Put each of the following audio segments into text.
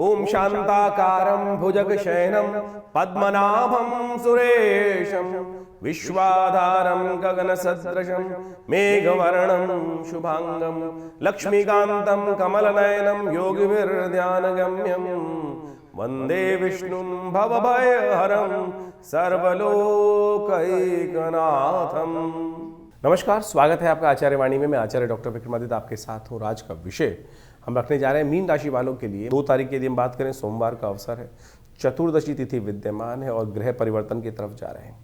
ओम शांताकारं भुजगशयनं पद्मनाभं सुरेशं विश्वाधारं गगनसदृशं मेघवर्णं शुभांगं लक्ष्मीकान्तं कमलनयनं योगिभिर्ध्यानगम्यं वंदे विष्णुं भवभयहरं सर्वलोकैकनाथं। नमस्कार, स्वागत है आपका आचार्य वाणी में। मैं आचार्य डॉक्टर विक्रमादित्य आपके साथ हूँ। आज का विषय हम रखने जा रहे हैं मीन राशि वालों के लिए। 2 तारीख की यदि हम बात करें, सोमवार का अवसर है, चतुर्दशी तिथि विद्यमान है और ग्रह परिवर्तन की तरफ जा रहे हैं।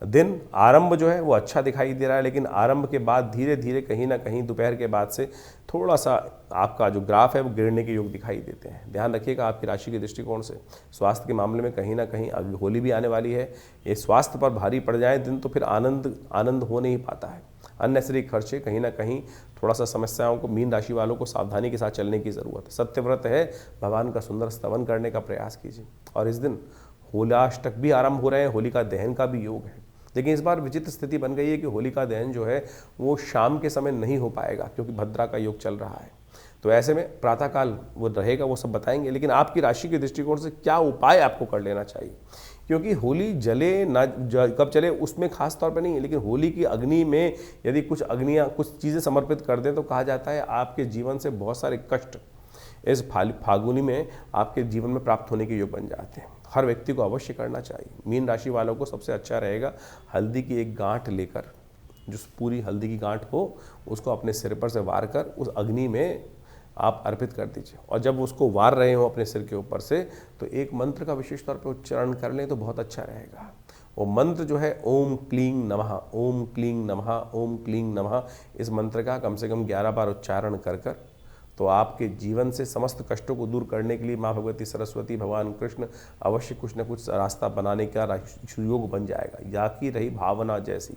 दिन आरंभ जो है वो अच्छा दिखाई दे रहा है, लेकिन आरंभ के बाद धीरे धीरे कहीं ना कहीं दोपहर के बाद से थोड़ा सा आपका जो ग्राफ है वो गिरने के योग दिखाई देते हैं। ध्यान रखिएगा आपकी राशि के दृष्टिकोण से स्वास्थ्य के मामले में कहीं ना कहीं होली भी आने वाली है। ये स्वास्थ्य पर भारी पड़ जाए दिन तो फिर आनंद हो नहीं पाता है। अननेसेसरी खर्चे कहीं ना कहीं थोड़ा सा समस्याओं को मीन राशि वालों को सावधानी के साथ चलने की ज़रूरत है। सत्यव्रत है, भगवान का सुंदर स्तवन करने का प्रयास कीजिए। और इस दिन होलाष्टक भी आरंभ हो रहे हैं, होलिका दहन का भी योग है। लेकिन इस बार विचित्र स्थिति बन गई है कि होलिका दहन जो है वो शाम के समय नहीं हो पाएगा, क्योंकि भद्रा का योग चल रहा है। तो ऐसे में प्रातःकाल वो रहेगा, वो सब बताएंगे। लेकिन आपकी राशि के दृष्टिकोण से क्या उपाय आपको कर लेना चाहिए, क्योंकि होली जले ना कब चले उसमें खास तौर पर नहीं है, लेकिन होली की अग्नि में यदि कुछ चीज़ें समर्पित कर दें तो कहा जाता है आपके जीवन से बहुत सारे कष्ट इस फागुनी में आपके जीवन में प्राप्त होने के योग बन जाते हैं। हर व्यक्ति को अवश्य करना चाहिए। मीन राशि वालों को सबसे अच्छा रहेगा हल्दी की एक गांठ लेकर, जो पूरी हल्दी की गांठ हो उसको अपने सिर पर से वार कर उस अग्नि में आप अर्पित कर दीजिए। और जब उसको वार रहे हो अपने सिर के ऊपर से तो एक मंत्र का विशेष तौर पर उच्चारण कर लें तो बहुत अच्छा रहेगा। वो मंत्र जो है ओम क्लीं नमः, ओम क्लीं नमः, ओम क्लीं नमः, इस मंत्र का कम से कम 11 बार उच्चारण कर तो आपके जीवन से समस्त कष्टों को दूर करने के लिए माँ भगवती सरस्वती, भगवान कृष्ण अवश्य कुछ न कुछ रास्ता बनाने का योग बन जाएगा। या की रही भावना जैसी,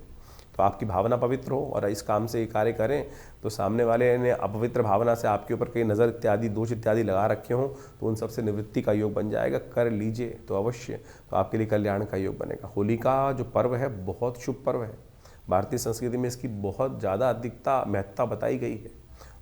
तो आपकी भावना पवित्र हो और इस काम से ये कार्य करें तो सामने वाले ने अपवित्र भावना से आपके ऊपर कई नज़र इत्यादि दोष इत्यादि लगा रखे हों तो उन सबसे निवृत्ति का योग बन जाएगा। कर लीजिए तो अवश्य तो आपके लिए कल्याण का योग बनेगा। होली का जो पर्व है बहुत शुभ पर्व है। भारतीय संस्कृति में इसकी बहुत ज़्यादा अधिकता महत्ता बताई गई है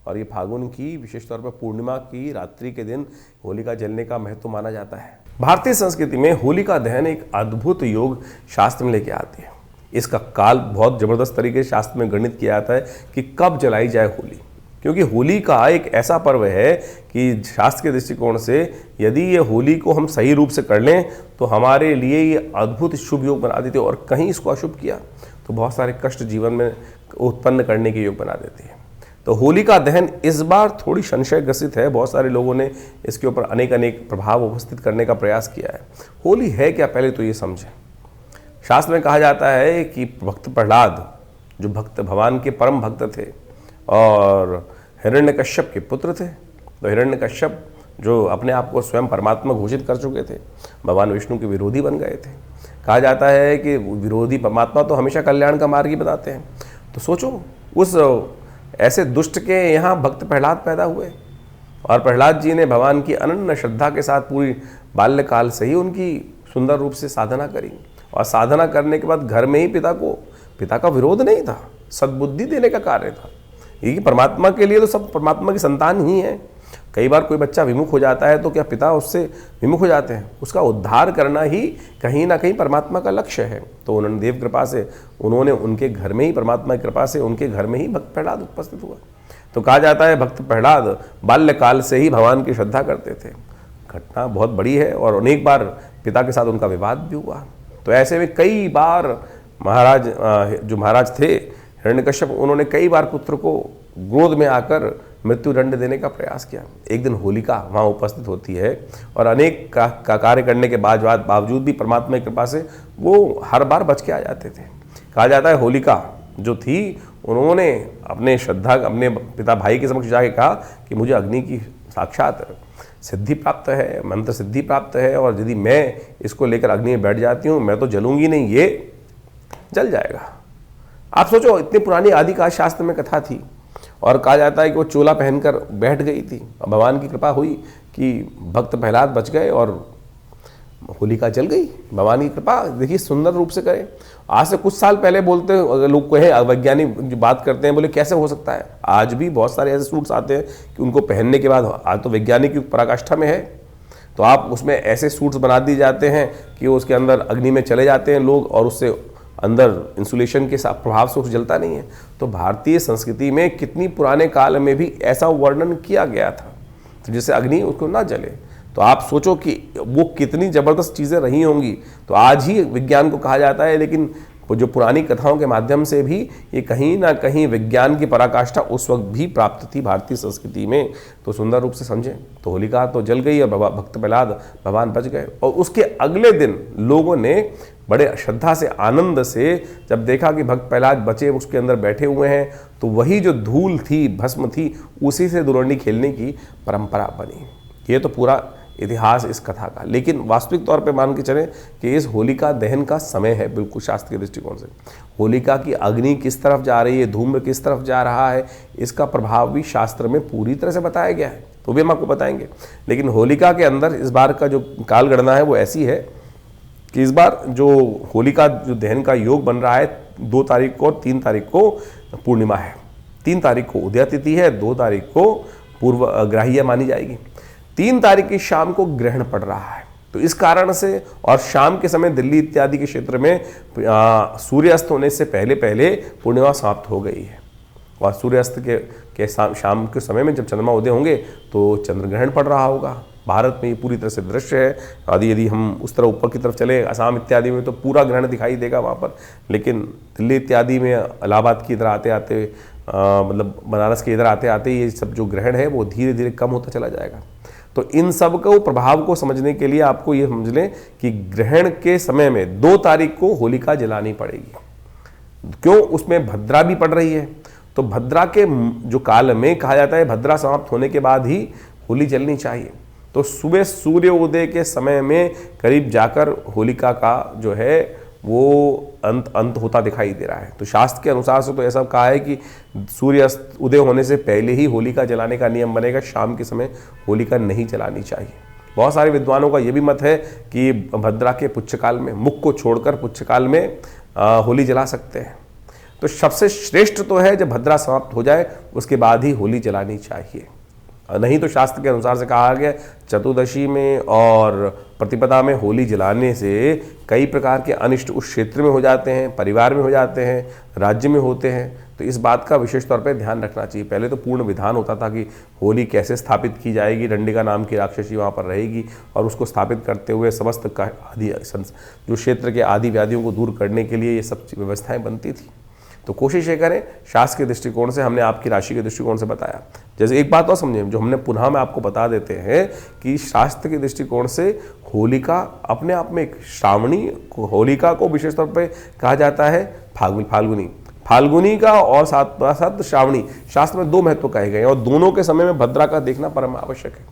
और ये फागुन की विशेष तौर पर पूर्णिमा की रात्रि के दिन होलिका जलने का महत्व माना जाता है। भारतीय संस्कृति में होलिका दहन एक अद्भुत योग शास्त्र में लेके आती है। इसका काल बहुत ज़बरदस्त तरीके से शास्त्र में गणित किया जाता है कि कब जलाई जाए होली, क्योंकि होली का एक ऐसा पर्व है कि शास्त्र के दृष्टिकोण से यदि ये होली को हम सही रूप से कर लें तो हमारे लिए ये अद्भुत शुभ योग बना देते हैं, और कहीं इसको अशुभ किया तो बहुत सारे कष्ट जीवन में उत्पन्न करने के योग बना देते हैं। तो होलिका दहन इस बार थोड़ी संशय ग्रसित है। बहुत सारे लोगों ने इसके ऊपर अनेक प्रभाव उपस्थित करने का प्रयास किया है। होली है क्या, पहले तो ये समझें। शास्त्र में कहा जाता है कि भक्त प्रहलाद जो भक्त भगवान के परम भक्त थे और हिरण्यकश्यप के पुत्र थे, तो हिरण्यकश्यप जो अपने आप को स्वयं परमात्मा घोषित कर चुके थे, भगवान विष्णु के विरोधी बन गए थे। कहा जाता है कि विरोधी परमात्मा तो हमेशा कल्याण का मार्ग ही बताते हैं। तो सोचो उस ऐसे दुष्ट के यहाँ भक्त प्रहलाद पैदा हुए और प्रहलाद जी ने भगवान की अनन्य श्रद्धा के साथ पूरी बाल्यकाल से ही उनकी सुंदर रूप से साधना करी, और साधना करने के बाद घर में ही पिता का विरोध नहीं था, सद्बुद्धि देने का कार्य था। ये परमात्मा के लिए तो सब परमात्मा की संतान ही है। कई बार कोई बच्चा विमुख हो जाता है तो क्या पिता उससे विमुख हो जाते हैं? उसका उद्धार करना ही कहीं ना कहीं परमात्मा का लक्ष्य है। तो उन्होंने देव कृपा से उन्होंने उनके घर में ही, परमात्मा की कृपा से उनके घर में ही भक्त प्रहलाद उपस्थित हुआ। तो कहा जाता है भक्त प्रहलाद बाल्यकाल से ही भगवान की श्रद्धा करते थे। घटना बहुत बड़ी है और अनेक बार पिता के साथ उनका विवाद भी हुआ। तो ऐसे में कई बार महाराज थे हिरण्यकश्यप, उन्होंने कई बार पुत्र को क्रोध में आकर मृत्यु दंड देने का प्रयास किया। एक दिन होलिका वहाँ उपस्थित होती है और अनेक का कार्य करने के बावजूद भी परमात्मा की कृपा से वो हर बार बच के आ जाते थे। कहा जाता है होलिका जो थी उन्होंने अपने पिता भाई के समक्ष जाके कहा कि मुझे अग्नि की साक्षात सिद्धि प्राप्त है, मंत्र सिद्धि प्राप्त है, और यदि मैं इसको लेकर अग्नि में बैठ जाती हूँ मैं तो जलूंगी नहीं, ये जल जाएगा। आप सोचो इतनी पुरानी आदिकाल शास्त्र में कथा थी और कहा जाता है कि वो चोला पहनकर बैठ गई थी और भगवान की कृपा हुई कि भक्त प्रहलाद बच गए और होलिका जल गई। भगवान की कृपा देखिए सुंदर रूप से करे। आज से कुछ साल पहले बोलते लोग को है वैज्ञानिक जो बात करते हैं, बोले कैसे हो सकता है। आज भी बहुत सारे ऐसे सूट्स आते हैं कि उनको पहनने के बाद आज तो वैज्ञानिक युग पराकाष्ठा में है, तो आप उसमें ऐसे सूट्स बना दिए जाते हैं कि उसके अंदर अग्नि में चले जाते हैं लोग और उससे अंदर इंसुलेशन के साथ प्रभाव से कुछ जलता नहीं है। तो भारतीय संस्कृति में कितनी पुराने काल में भी ऐसा वर्णन किया गया था तो जिससे अग्नि उसको ना जले। तो आप सोचो कि वो कितनी ज़बरदस्त चीज़ें रही होंगी। तो आज ही विज्ञान को कहा जाता है, लेकिन वो जो पुरानी कथाओं के माध्यम से भी ये कहीं ना कहीं विज्ञान की पराकाष्ठा उस वक्त भी प्राप्त थी भारतीय संस्कृति में। तो सुंदर रूप से समझें। तो होलिका तो जल गई और भक्त प्रहलाद भगवान बच गए। और उसके अगले दिन लोगों ने बड़े श्रद्धा से आनंद से जब देखा कि भक्त प्रहलाद बचे उसके अंदर बैठे हुए हैं, तो वही जो धूल थी, भस्म थी, उसी से दुरंडी खेलने की परंपरा बनी। ये तो पूरा इतिहास इस कथा का। लेकिन वास्तविक तौर पे मान के चलें कि इस होलिका दहन का समय है बिल्कुल शास्त्र के दृष्टिकोण से। होलिका की अग्नि किस तरफ जा रही है, धूम्र किस तरफ जा रहा है, इसका प्रभाव भी शास्त्र में पूरी तरह से बताया गया है, तो भी हम आपको बताएंगे। लेकिन होलिका के अंदर इस बार का जो काल गणना है वो ऐसी है कि इस बार जो होलिका जो दहन का योग बन रहा है 2 तारीख को और 3 तारीख को पूर्णिमा है। 3 तारीख को उदया तिथि है, 2 तारीख को पूर्व ग्राह्य मानी जाएगी। 3 तारीख की शाम को ग्रहण पड़ रहा है। तो इस कारण से और शाम के समय दिल्ली इत्यादि के क्षेत्र में सूर्यास्त होने से पहले पहले पूर्णिमा समाप्त हो गई है। और सूर्यास्त के शाम के समय में जब चंद्रमा उदय होंगे तो चंद्र ग्रहण पड़ रहा होगा। भारत में ये पूरी तरह से दृश्य है। यदि हम उस तरह ऊपर की तरफ चले असम इत्यादि में तो पूरा ग्रहण दिखाई देगा वहाँ पर। लेकिन दिल्ली इत्यादि में इलाहाबाद की इधर आते आते मतलब बनारस के इधर आते आते ये सब जो ग्रहण है वो धीरे धीरे कम होता चला जाएगा। तो इन सब को प्रभाव को समझने के लिए आपको ये समझ लें कि ग्रहण के समय में 2 तारीख को होलिका जलानी पड़ेगी। क्यों? उसमें भद्रा भी पड़ रही है। तो भद्रा के जो काल में कहा जाता है भद्रा समाप्त होने के बाद ही होली जलनी चाहिए। तो सुबह सूर्य उदय के समय में करीब जाकर होलिका का जो है वो अंत होता दिखाई दे रहा है। तो शास्त्र के अनुसार से तो ऐसा कहा है कि सूर्य उदय होने से पहले ही होलिका जलाने का नियम बनेगा। शाम के समय होलिका नहीं जलानी चाहिए। बहुत सारे विद्वानों का ये भी मत है कि भद्रा के पुच्छकाल में, मुख को छोड़कर पुच्छकाल में होली जला सकते हैं। तो सबसे श्रेष्ठ तो है जब भद्रा समाप्त हो जाए उसके बाद ही होली जलानी चाहिए। नहीं तो शास्त्र के अनुसार से कहा गया चतुर्दशी में और प्रतिपदा में होली जलाने से कई प्रकार के अनिष्ट उस क्षेत्र में हो जाते हैं, परिवार में हो जाते हैं, राज्य में होते हैं। तो इस बात का विशेष तौर पर ध्यान रखना चाहिए। पहले तो पूर्ण विधान होता था कि होली कैसे स्थापित की जाएगी, डंडिका नाम की राक्षसी वहाँ पर रहेगी और उसको स्थापित करते हुए समस्त आदि जो क्षेत्र के आदि व्याधियों को दूर करने के लिए ये सब व्यवस्थाएँ बनती थी। तो कोशिश ये करें, शास्त्र के दृष्टिकोण से हमने आपकी राशि के दृष्टिकोण से बताया। जैसे एक बात और समझें जो हमने पुनः में आपको बता देते हैं कि शास्त्र के दृष्टिकोण से होलिका अपने आप में एक श्रावणी, होलिका को विशेष तौर पे कहा जाता है फाल्गुनी का और साथ साथ श्रावणी। शास्त्र में 2 महत्व कहे गए हैं और दोनों के समय में भद्रा का देखना परम आवश्यक है।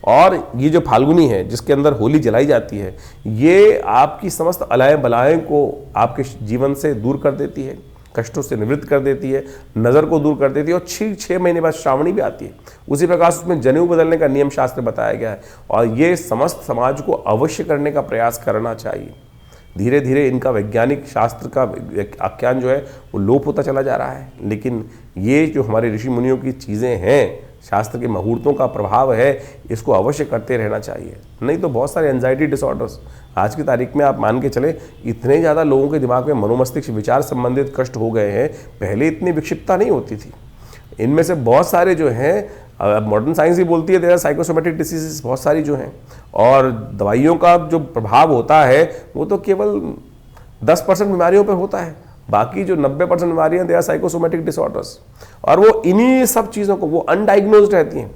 और ये जो फाल्गुनी है जिसके अंदर होली जलाई जाती है, ये आपकी समस्त अलाय बलाएं को आपके जीवन से दूर कर देती है, कष्टों से निवृत्त कर देती है, नज़र को दूर कर देती है। और 6 महीने बाद श्रावणी भी आती है। उसी प्रकार उसमें जनेऊ बदलने का नियम शास्त्र बताया गया है और ये समस्त समाज को अवश्य करने का प्रयास करना चाहिए। धीरे धीरे इनका वैज्ञानिक शास्त्र का आख्यान जो है वो लोप होता चला जा रहा है। लेकिन ये जो हमारे ऋषि मुनियों की चीज़ें हैं, शास्त्र के मुहूर्तों का प्रभाव है, इसको अवश्य करते रहना चाहिए। नहीं तो बहुत सारे एंजाइटी डिसऑर्डर्स आज की तारीख में आप मान के चले इतने ज़्यादा लोगों के दिमाग में मनोमस्तिष्क विचार संबंधित कष्ट हो गए हैं। पहले इतनी विक्षिप्तता नहीं होती थी। इनमें से बहुत सारे जो हैं मॉडर्न साइंस ही बोलती है देयर आर साइकोसोमेटिक डिसीजेस बहुत सारी जो हैं, और दवाइयों का जो प्रभाव होता है वो तो केवल 10% बीमारियों पर होता है। बाकी जो 90% बीमारियां दे आर साइकोसोमेटिक डिसऑर्डर्स, और वो इन्हीं सब चीज़ों को वो अनडायग्नोज्ड रहती हैं।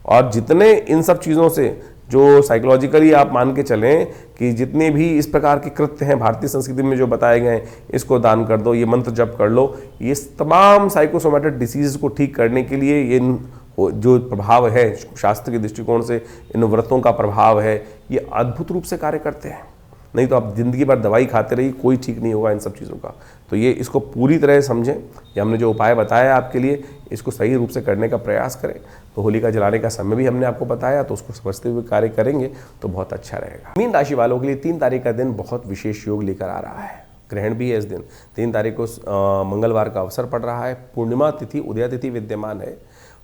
और जितने इन सब चीज़ों से जो साइकोलॉजिकली आप मान के चलें कि जितने भी इस प्रकार के कृत्य हैं भारतीय संस्कृति में जो बताए गए हैं, इसको दान कर दो, ये मंत्र जप कर लो, ये तमाम साइकोसोमेटिक डिसीज़ को ठीक करने के लिए ये जो प्रभाव है शास्त्र के दृष्टिकोण से, इन व्रतों का प्रभाव है, ये अद्भुत रूप से कार्य करते हैं। नहीं तो आप जिंदगी भर दवाई खाते रहिए, कोई ठीक नहीं होगा इन सब चीज़ों का। तो ये इसको पूरी तरह समझें। ये हमने जो उपाय बताया आपके लिए, इसको सही रूप से करने का प्रयास करें। तो होलिका जलाने का समय भी हमने आपको बताया, तो उसको समझते हुए कार्य करेंगे तो बहुत अच्छा रहेगा। मीन राशि वालों के लिए 3 तारीख का दिन बहुत विशेष योग लेकर आ रहा है। ग्रहण भी है इस दिन। 3 तारीख को मंगलवार का अवसर पड़ रहा है। पूर्णिमा तिथि, उदया तिथि विद्यमान है।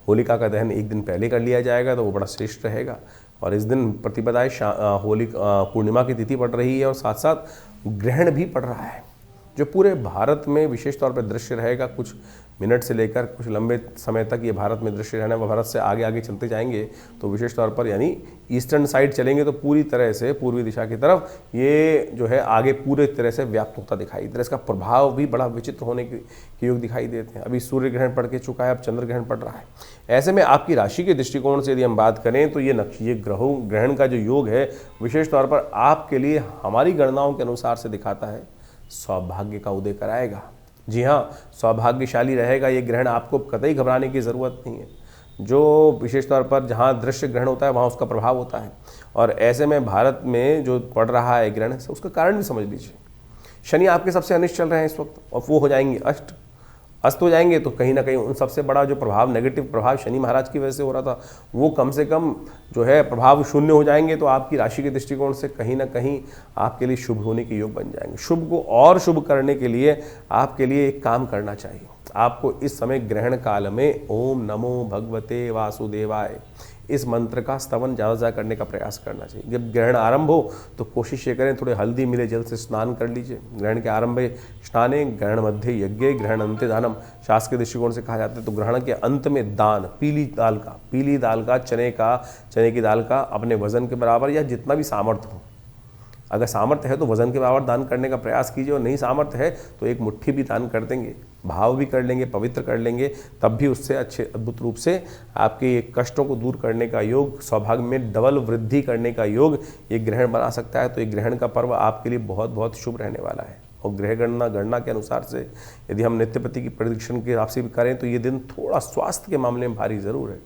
होलिका का दहन एक दिन पहले कर लिया जाएगा तो वो बड़ा श्रेष्ठ रहेगा। और इस दिन प्रतिपदाएँ होली पूर्णिमा की तिथि पड़ रही है और साथ साथ ग्रहण भी पड़ रहा है, जो पूरे भारत में विशेष तौर पर दृश्य रहेगा। कुछ मिनट से लेकर कुछ लंबे समय तक ये भारत में दृश्य रहना, भारत से आगे आगे चलते जाएंगे तो विशेष तौर पर यानी ईस्टर्न साइड चलेंगे तो पूरी तरह से पूर्वी दिशा की तरफ ये जो है आगे पूरे तरह से व्याप्त होता दिखाई दे रहा है। इसका प्रभाव भी बड़ा विचित्र होने के योग दिखाई देते हैं। अभी सूर्य ग्रहण पड़ के चुका है, अब चंद्र ग्रहण पड़ रहा है। ऐसे में आपकी राशि के दृष्टिकोण से यदि हम बात करें तो ये ग्रहण का जो योग है विशेष तौर पर आपके लिए हमारी गणनाओं के अनुसार से दिखाता है सौभाग्य का उदय कराएगा। जी हाँ, सौभाग्यशाली रहेगा ये ग्रहण, आपको कतई घबराने की ज़रूरत नहीं है। जो विशेष तौर पर जहाँ दृश्य ग्रहण होता है वहाँ उसका प्रभाव होता है, और ऐसे में भारत में जो पड़ रहा है ग्रहण उसका कारण भी समझ लीजिए। शनि आपके सबसे अनिष्ट चल रहे हैं इस वक्त, और वो हो जाएंगे अस्त हो जाएंगे, तो कहीं ना कहीं उन सबसे बड़ा जो प्रभाव, नेगेटिव प्रभाव शनि महाराज की वजह से हो रहा था, वो कम से कम जो है प्रभाव शून्य हो जाएंगे। तो आपकी राशि के दृष्टिकोण से कहीं ना कहीं आपके लिए शुभ होने के योग बन जाएंगे। शुभ को और शुभ करने के लिए आपके लिए एक काम करना चाहिए। आपको इस समय ग्रहण काल में ओम नमो भगवते वासुदेवाय इस मंत्र का स्तवन ज़्यादा से ज़्यादा करने का प्रयास करना चाहिए। जब ग्रहण आरंभ हो तो कोशिश ये करें थोड़े हल्दी मिले जल से स्नान कर लीजिए। ग्रहण के आरंभे स्नाने ग्रहण मध्य यज्ञ ग्रहण अंत्य दानम, शास्त्र के दृष्टिकोण से कहा जाता है। तो ग्रहण के अंत में दान, पीली दाल का चने की दाल का अपने वजन के बराबर या जितना भी सामर्थ्य हो, अगर सामर्थ्य है तो वजन के बराबर दान करने का प्रयास कीजिए, और नहीं सामर्थ्य है तो एक मुट्ठी भी दान कर देंगे, भाव भी कर लेंगे, पवित्र कर लेंगे, तब भी उससे अच्छे अद्भुत रूप से आपके कष्टों को दूर करने का योग, सौभाग्य में डबल वृद्धि करने का योग ये ग्रहण बना सकता है। तो ये ग्रहण का पर्व आपके लिए बहुत बहुत शुभ रहने वाला है। और ग्रह गणना के अनुसार से यदि हम नित्यपति की प्रेडिक्शन के हिसाब से भी करें तो ये दिन थोड़ा स्वास्थ्य के मामले में भारी ज़रूर है।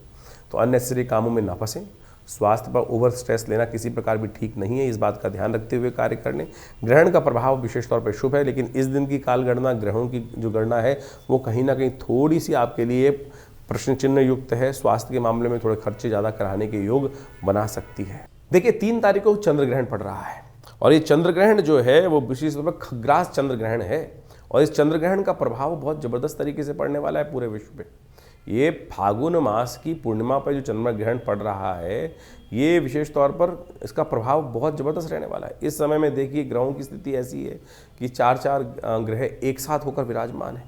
तो अननेसेसरी कामों में ना फंसें। स्वास्थ्य पर ओवर स्ट्रेस लेना किसी प्रकार भी ठीक नहीं है, इस बात का ध्यान रखते हुए कार्य करने। ग्रहण का प्रभाव विशेष तौर पर शुभ है, लेकिन इस दिन की काल गणना, ग्रहों की जो गणना है वो कहीं ना कहीं थोड़ी सी आपके लिए प्रश्न चिन्ह युक्त है। स्वास्थ्य के मामले में थोड़े खर्चे ज़्यादा कराने के योग बना सकती है। देखिए 3 तारीख को चंद्र ग्रहण पड़ रहा है, और ये चंद्र ग्रहण जो है वो विशेष तौर पर खग्रास चंद्र ग्रहण है, और इस चंद्र ग्रहण का प्रभाव बहुत ज़बरदस्त तरीके से पड़ने वाला है पूरे विश्व में। ये फागुन मास की पूर्णिमा पर जो चंद्रमा ग्रहण पड़ रहा है, ये विशेष तौर पर इसका प्रभाव बहुत ज़बरदस्त रहने वाला है। इस समय में देखिए ग्रहों की स्थिति ऐसी है कि 4 ग्रह एक साथ होकर विराजमान है,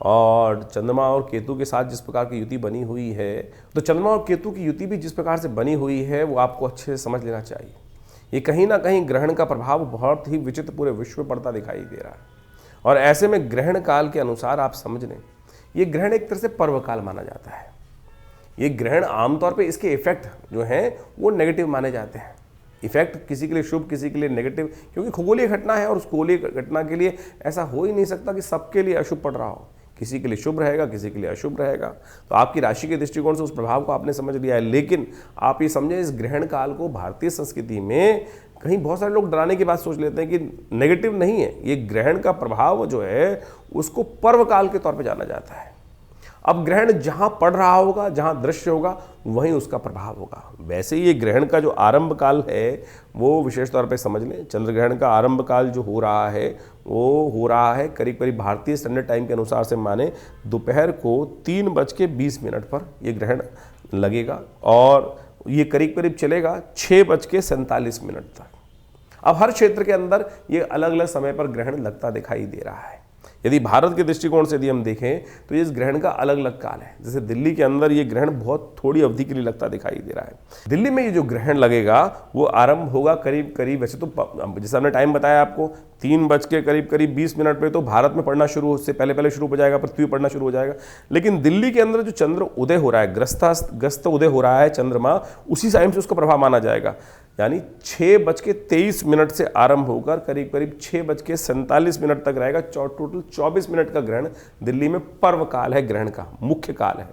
और चंद्रमा और केतु के साथ जिस प्रकार की युति बनी हुई है, तो चंद्रमा और केतु की युति भी जिस प्रकार से बनी हुई है वो आपको अच्छे से समझ लेना चाहिए। ये कहीं ना कहीं ग्रहण का प्रभाव बहुत ही विचित्र पूरे विश्व में पड़ता दिखाई दे रहा है, और ऐसे में ग्रहण काल के अनुसार आप समझ लें ये ग्रहण एक तरह से पर्व काल माना जाता है। ये ग्रहण आमतौर पे इसके इफेक्ट जो हैं वो नेगेटिव माने जाते हैं। इफेक्ट किसी के लिए शुभ, किसी के लिए नेगेटिव, क्योंकि खगोलीय घटना है, और उस खगोलीय घटना के लिए ऐसा हो ही नहीं सकता कि सबके लिए अशुभ पड़ रहा हो। किसी के लिए शुभ रहेगा, किसी के लिए अशुभ रहेगा। तो आपकी राशि के दृष्टिकोण से उस प्रभाव को आपने समझ लिया है, लेकिन आप ये समझें इस ग्रहण काल को भारतीय संस्कृति में कहीं बहुत सारे लोग डराने की बात सोच लेते हैं कि नेगेटिव नहीं है। ये ग्रहण का प्रभाव जो है उसको पर्व काल के तौर पे जाना जाता है। अब ग्रहण जहां पड़ रहा होगा, जहां दृश्य होगा, वहीं उसका प्रभाव होगा। वैसे ये ग्रहण का जो आरंभ काल है वो विशेष तौर पे समझ लें, चंद्र ग्रहण का आरंभ काल जो हो रहा है वो हो रहा है करीब करीब भारतीय स्टैंडर्ड टाइम के अनुसार से माने दोपहर को 3:20 पर ये ग्रहण लगेगा, और ये करीब करीब चलेगा 6:47 तक। अब हर क्षेत्र के अंदर ये अलग अलग समय पर ग्रहण लगता दिखाई दे रहा है। यदि भारत के दृष्टिकोण से यदि हम देखें तो इस ग्रहण का अलग अलग काल है। जैसे दिल्ली के अंदर ये ग्रहण बहुत थोड़ी अवधि के लिए लगता दिखाई दे रहा है। दिल्ली में ये जो ग्रहण लगेगा वो आरंभ होगा करीब करीब, वैसे तो जैसे हमने टाइम बताया आपको 3:20 पे तो भारत में पड़ना शुरू, उससे पहले शुरू हो जाएगा, पृथ्वी पड़ना शुरू हो जाएगा। लेकिन दिल्ली के अंदर जो चंद्र उदय हो रहा है, ग्रस्त उदय हो रहा है चंद्रमा, उसी टाइम से उसका प्रभाव माना जाएगा। यानी 6:23 से आरंभ होकर करीब करीब 6:47 तक रहेगा। टोटल 24 मिनट का ग्रहण दिल्ली में पर्व काल है, ग्रहण का मुख्य काल है।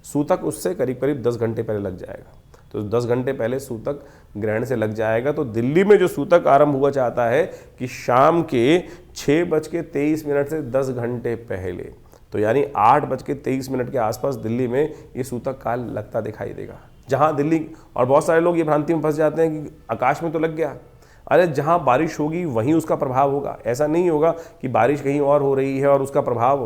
सूतक उससे करीब करीब 10 घंटे पहले लग जाएगा, तो 10 घंटे पहले सूतक ग्रहण से लग जाएगा। तो दिल्ली में जो सूतक आरंभ हुआ चाहता है कि शाम के 6:23 से 10 घंटे पहले, तो यानी 8:23 के आसपास दिल्ली में ये सूतक काल लगता दिखाई देगा। जहाँ दिल्ली, और बहुत सारे लोग ये भ्रांति में फंस जाते हैं कि आकाश में तो लग गया, अरे जहाँ बारिश होगी वहीं उसका प्रभाव होगा। ऐसा नहीं होगा कि बारिश कहीं और हो रही है और उसका प्रभाव,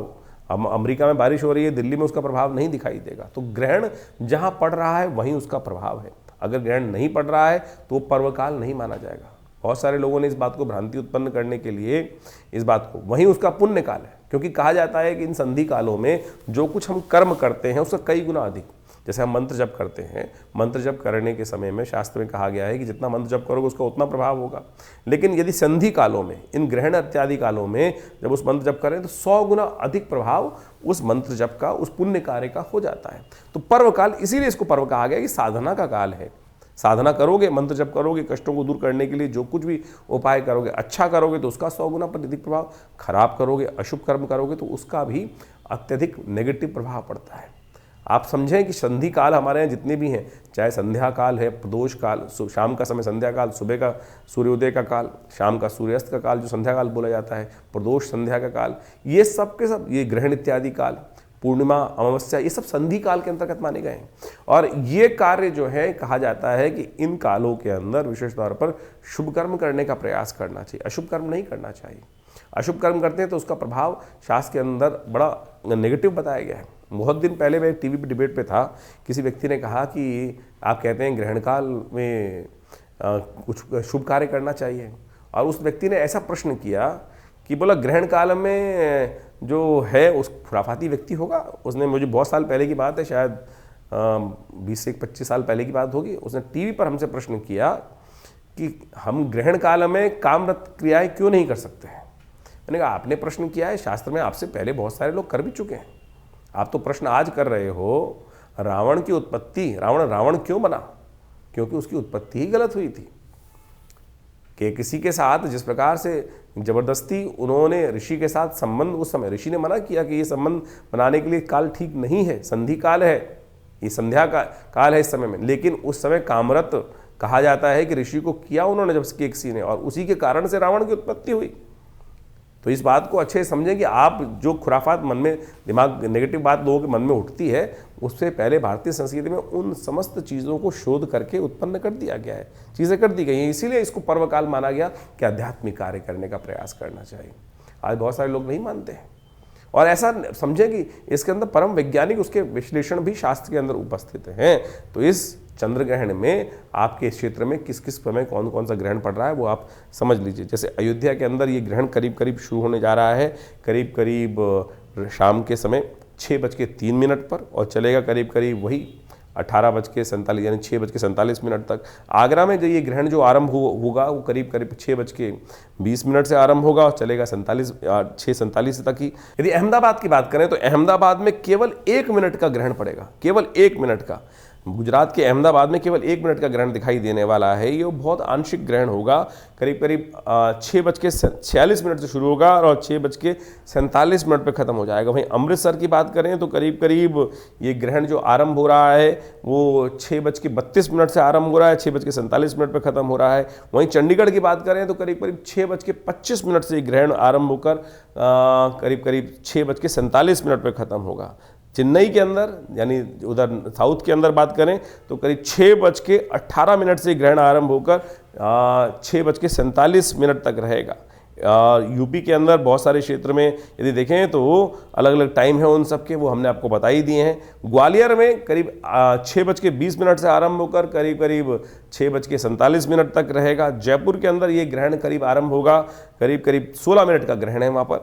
अमेरिका में बारिश हो रही है, दिल्ली में उसका प्रभाव नहीं दिखाई देगा। तो ग्रहण जहाँ पड़ रहा है वहीं उसका प्रभाव है। अगर ग्रहण नहीं पड़ रहा है तो पर्वकाल नहीं माना जाएगा। बहुत सारे लोगों ने इस बात को भ्रांति उत्पन्न करने के लिए इस बात को, वहीं उसका पुण्य काल है, क्योंकि कहा जाता है कि इन संधि कालों में जो कुछ हम कर्म करते हैं उसका कई गुना अधिक, जैसे हम मंत्र जप करते हैं, मंत्र जप करने के समय में शास्त्र में कहा गया है कि जितना मंत्र जप करोगे उसका उतना प्रभाव होगा। लेकिन यदि संधि कालों में, इन ग्रहण इत्यादि कालों में जब उस मंत्र जप करें तो 100 गुना अधिक प्रभाव उस मंत्र जप का, उस पुण्य कार्य का हो जाता है। तो पर्व काल, इसीलिए इसको पर्व कहा गया कि साधना का काल है। साधना करोगे, मंत्र जप करोगे, कष्टों को दूर करने के लिए जो कुछ भी उपाय करोगे, अच्छा करोगे तो उसका 100 गुना पर अधिक प्रभाव, खराब करोगे, अशुभ कर्म करोगे तो उसका भी अत्यधिक नेगेटिव प्रभाव पड़ता है। आप समझें कि संधि काल हमारे यहाँ जितने भी हैं, चाहे संध्या काल है, प्रदोष काल, शाम का समय संध्या काल, सुबह का सूर्योदय का काल, शाम का सूर्यास्त का काल जो संध्या काल बोला जाता है, प्रदोष संध्या का काल, ये सब के सब, ये ग्रहण इत्यादि काल, पूर्णिमा, अमावस्या, ये सब संधि काल के अंतर्गत माने गए हैं। और ये कार्य जो है, कहा जाता है कि इन कालों के अंदर विशेष तौर पर शुभ कर्म करने का प्रयास करना चाहिए, अशुभ कर्म नहीं करना चाहिए। अशुभ कर्म करते हैं तो उसका प्रभाव शास्त्र के अंदर बड़ा नेगेटिव बताया गया है। बहुत दिन पहले मैं टीवी पे डिबेट पे था, किसी व्यक्ति ने कहा कि आप कहते हैं ग्रहण काल में कुछ शुभ कार्य करना चाहिए, और उस व्यक्ति ने ऐसा प्रश्न किया कि बोला ग्रहण काल में जो है उस खुराफाती व्यक्ति होगा। उसने, मुझे बहुत साल पहले की बात है, शायद 20 से 25 साल पहले की बात होगी, उसने टीवी पर हमसे प्रश्न किया कि हम ग्रहण काल में कामरत क्रियाएं क्यों नहीं कर सकते हैं। मैंने कहा आपने प्रश्न किया है, शास्त्र में आपसे पहले बहुत सारे लोग कर भी चुके हैं, आप तो प्रश्न आज कर रहे हो। रावण की उत्पत्ति, रावण क्यों बना? क्योंकि उसकी उत्पत्ति ही गलत हुई थी कि किसी के साथ जिस प्रकार से जबरदस्ती उन्होंने ऋषि के साथ संबंध, उस समय ऋषि ने मना किया कि ये संबंध बनाने के लिए काल ठीक नहीं है, संधि काल है, ये संध्या का काल है इस समय में। लेकिन उस समय कामरत कहा जाता है कि ऋषि को किया उन्होंने जब किसी ने, और उसी के कारण से रावण की उत्पत्ति हुई। तो इस बात को अच्छे समझें कि आप जो खुराफात मन में, दिमाग नेगेटिव बात लोगों के मन में उठती है, उससे पहले भारतीय संस्कृति में उन समस्त चीज़ों को शोध करके उत्पन्न कर दिया गया है, चीज़ें कर दी गई हैं। इसीलिए इसको पर्वकाल माना गया कि आध्यात्मिक कार्य करने का प्रयास करना चाहिए। आज बहुत सारे लोग नहीं मानते हैं, और ऐसा समझें कि इसके अंदर परम वैज्ञानिक उसके विश्लेषण भी शास्त्र के अंदर उपस्थित हैं। तो इस चंद्र ग्रहण में आपके क्षेत्र में किस किस समय कौन कौन सा ग्रहण पड़ रहा है वो आप समझ लीजिए। जैसे अयोध्या के अंदर ये ग्रहण करीब करीब शुरू होने जा रहा है, करीब करीब शाम के समय 6:03 पर, और चलेगा करीब करीब वही 18:47 यानी 6:47 तक। आगरा में जो ये ग्रहण जो आरंभ होगा वो करीब करीब 6:20 से आरंभ होगा और चलेगा 6:47 तक ही। यदि अहमदाबाद की बात करें तो अहमदाबाद में केवल 1 मिनट का ग्रहण पड़ेगा, केवल 1 मिनट का। गुजरात के अहमदाबाद में केवल 1 मिनट का ग्रहण दिखाई देने वाला है। ये बहुत आंशिक ग्रहण होगा, करीब करीब 6:46 से शुरू होगा और 6:47 पे ख़त्म हो जाएगा। वहीं अमृतसर की बात करें तो करीब करीब ये ग्रहण जो आरंभ हो रहा है वो 6:32 से आरंभ हो रहा है, 6:47 पे ख़त्म हो रहा है। वहीं चंडीगढ़ की बात करें तो करीब करीब 6:25 से ये ग्रहण आरंभ होकर करीब करीब 6:47 पे ख़त्म होगा। चेन्नई के अंदर यानी उधर साउथ के अंदर बात करें तो करीब 6:18 से ग्रहण आरंभ होकर 6:47 तक रहेगा। यूपी के अंदर बहुत सारे क्षेत्र में यदि देखें तो अलग अलग टाइम है उन सब के, वो हमने आपको बता ही दिए हैं। ग्वालियर में करीब 6:20 से आरंभ होकर करीब करीब 6:47 तक रहेगा। जयपुर के अंदर ये ग्रहण करीब आरंभ होगा, करीब करीब 16 मिनट का ग्रहण है वहाँ पर।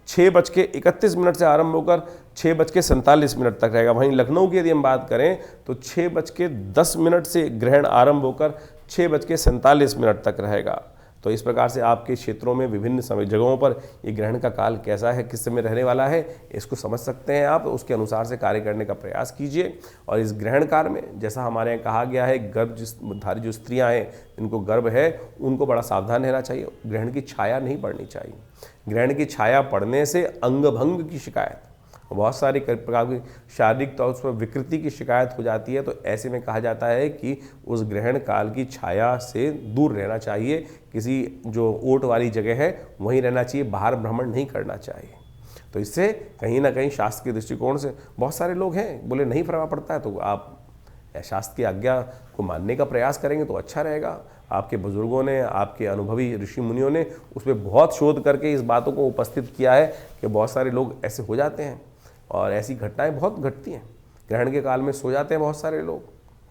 6:31 से आरंभ होकर 6:47 तक रहेगा। वहीं लखनऊ की यदि हम बात करें तो 6:10 से ग्रहण आरंभ होकर 6:47 तक रहेगा। तो इस प्रकार से आपके क्षेत्रों में विभिन्न समय जगहों पर ये ग्रहण का काल कैसा है, किस समय रहने वाला है, इसको समझ सकते हैं आप। उसके अनुसार से कार्य करने का प्रयास कीजिए। और इस ग्रहण काल में जैसा हमारे यहाँ कहा गया है, गर्भधारी जो स्त्रियाँ हैं जिनको गर्भ है उनको बड़ा सावधान रहना चाहिए। ग्रहण की छाया नहीं पड़नी चाहिए। ग्रहण की छाया पड़ने से अंगभंग की शिकायत, बहुत सारी प्रकार की शारीरिक तौर पर विकृति की शिकायत हो जाती है। तो ऐसे में कहा जाता है कि उस ग्रहण काल की छाया से दूर रहना चाहिए। किसी जो ओट वाली जगह है वहीं रहना चाहिए, बाहर भ्रमण नहीं करना चाहिए। तो इससे कहीं ना कहीं शास्त्र के दृष्टिकोण से बहुत सारे लोग हैं बोले नहीं प्रभाव पड़ता है, तो आप शास्त्र की आज्ञा को मानने का प्रयास करेंगे तो अच्छा रहेगा। आपके बुजुर्गों ने, आपके अनुभवी ऋषि मुनियों ने उस पर बहुत शोध करके इस बातों को उपस्थित किया है कि बहुत सारे लोग ऐसे हो जाते हैं और ऐसी घटनाएं बहुत घटती हैं। ग्रहण के काल में सो जाते हैं बहुत सारे लोग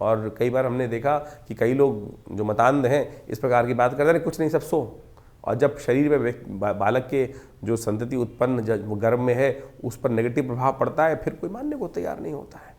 और कई बार हमने देखा कि कई लोग जो मतान्ध हैं इस प्रकार की बात करते हैं, कुछ नहीं सब सो। और जब शरीर में बालक के जो संतति उत्पन्न जब गर्भ में है उस पर नेगेटिव प्रभाव पड़ता है, फिर कोई मानने को तैयार नहीं होता है।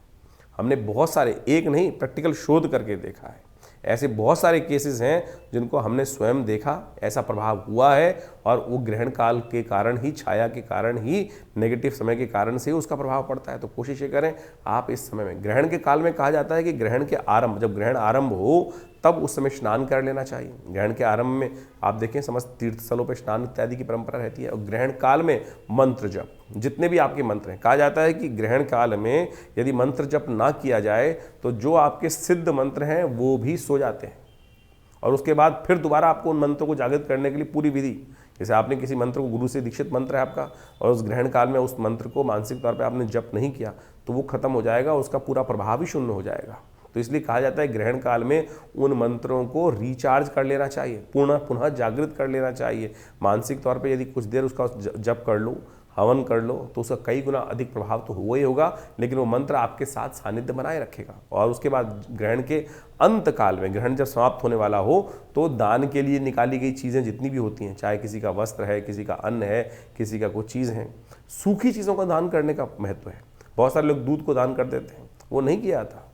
हमने बहुत सारे, एक नहीं, प्रैक्टिकल शोध करके देखा है। ऐसे बहुत सारे केसेस हैं जिनको हमने स्वयं देखा, ऐसा प्रभाव हुआ है और वो ग्रहण काल के कारण ही, छाया के कारण ही, नेगेटिव समय के कारण से ही उसका प्रभाव पड़ता है। तो कोशिश ये करें आप इस समय में, ग्रहण के काल में कहा जाता है कि ग्रहण के आरंभ, जब ग्रहण आरंभ हो तब उस समय स्नान कर लेना चाहिए। ग्रहण के आरंभ में आप देखें समस्त तीर्थ स्थलों पर स्नान इत्यादि की परंपरा रहती है। और ग्रहण काल में मंत्र जप, जितने भी आपके मंत्र हैं, कहा जाता है कि ग्रहण काल में यदि मंत्र जप ना किया जाए तो जो आपके सिद्ध मंत्र हैं वो भी सो जाते हैं और उसके बाद फिर दोबारा आपको उन मंत्रों को जागृत करने के लिए पूरी विधि, जैसे आपने किसी मंत्र को, गुरु से दीक्षित मंत्र है आपका, और उस ग्रहण काल में उस मंत्र को मानसिक तौर पे आपने जप नहीं किया तो वो खत्म हो जाएगा, उसका पूरा प्रभाव ही शून्य हो जाएगा। तो इसलिए कहा जाता है ग्रहण काल में उन मंत्रों को रिचार्ज कर लेना चाहिए, पुनः जागृत कर लेना चाहिए। मानसिक तौर पे यदि कुछ देर उसका जप कर लो, हवन कर लो, तो उसका कई गुना अधिक प्रभाव तो हुआ ही होगा, लेकिन वो मंत्र आपके साथ सानिध्य बनाए रखेगा। और उसके बाद ग्रहण के अंत काल में, ग्रहण जब समाप्त होने वाला हो, तो दान के लिए निकाली गई चीज़ें जितनी भी होती हैं, चाहे किसी का वस्त्र है, किसी का अन्न है, किसी का कोई चीज़ है, सूखी चीज़ों का दान करने का महत्व है। बहुत सारे लोग दूध को दान कर देते हैं, वो नहीं किया था।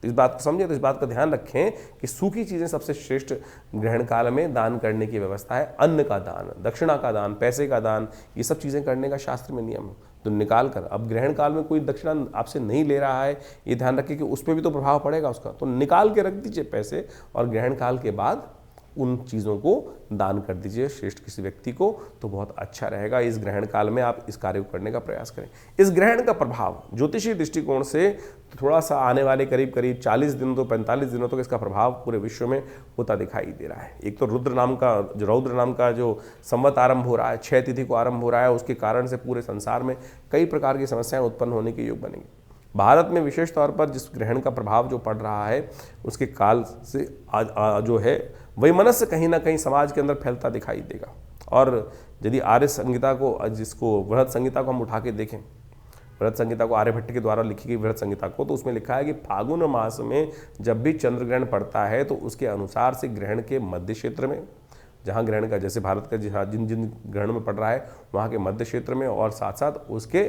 तो इस बात को समझें, तो इस बात का ध्यान रखें कि सूखी चीज़ें सबसे श्रेष्ठ ग्रहण काल में दान करने की व्यवस्था है। अन्न का दान, दक्षिणा का दान, पैसे का दान, ये सब चीज़ें करने का शास्त्र में नियम है। तो निकाल कर, अब ग्रहण काल में कोई दक्षिणा आपसे नहीं ले रहा है, ये ध्यान रखें कि उस पर भी तो प्रभाव पड़ेगा उसका, तो निकाल के रख दीजिए पैसे और ग्रहण काल के बाद उन चीज़ों को दान कर दीजिए श्रेष्ठ किसी व्यक्ति को, तो बहुत अच्छा रहेगा। इस ग्रहण काल में आप इस कार्य को करने का प्रयास करें। इस ग्रहण का प्रभाव ज्योतिषीय दृष्टिकोण से थोड़ा सा आने वाले करीब 40 दिन तो 45 दिनों तक इसका प्रभाव पूरे विश्व में होता दिखाई दे रहा है। एक तो रौद्र नाम का जो संवत आरंभ हो रहा है, 6 तिथि को आरंभ हो रहा है, उसके कारण से पूरे संसार में कई प्रकार की समस्याएं उत्पन्न होने के योग बनेंगे। भारत में विशेष तौर पर जिस ग्रहण का प्रभाव जो पड़ रहा है उसके काल से जो है वैमनस्य कहीं ना कहीं समाज के अंदर फैलता दिखाई देगा। और यदि आर्य संहिता को, जिसको वृहत संहिता को हम उठा के देखें, वृहत संहिता को, आर्यभट्ट के द्वारा लिखी गई वृहत संहिता को, तो उसमें लिखा है कि फागुन मास में जब भी चंद्र ग्रहण पड़ता है तो उसके अनुसार से ग्रहण के मध्य क्षेत्र में, जहाँ ग्रहण का, जैसे भारत का जिन जिन ग्रहण में पड़ रहा है वहाँ के मध्य क्षेत्र में, और साथ साथ उसके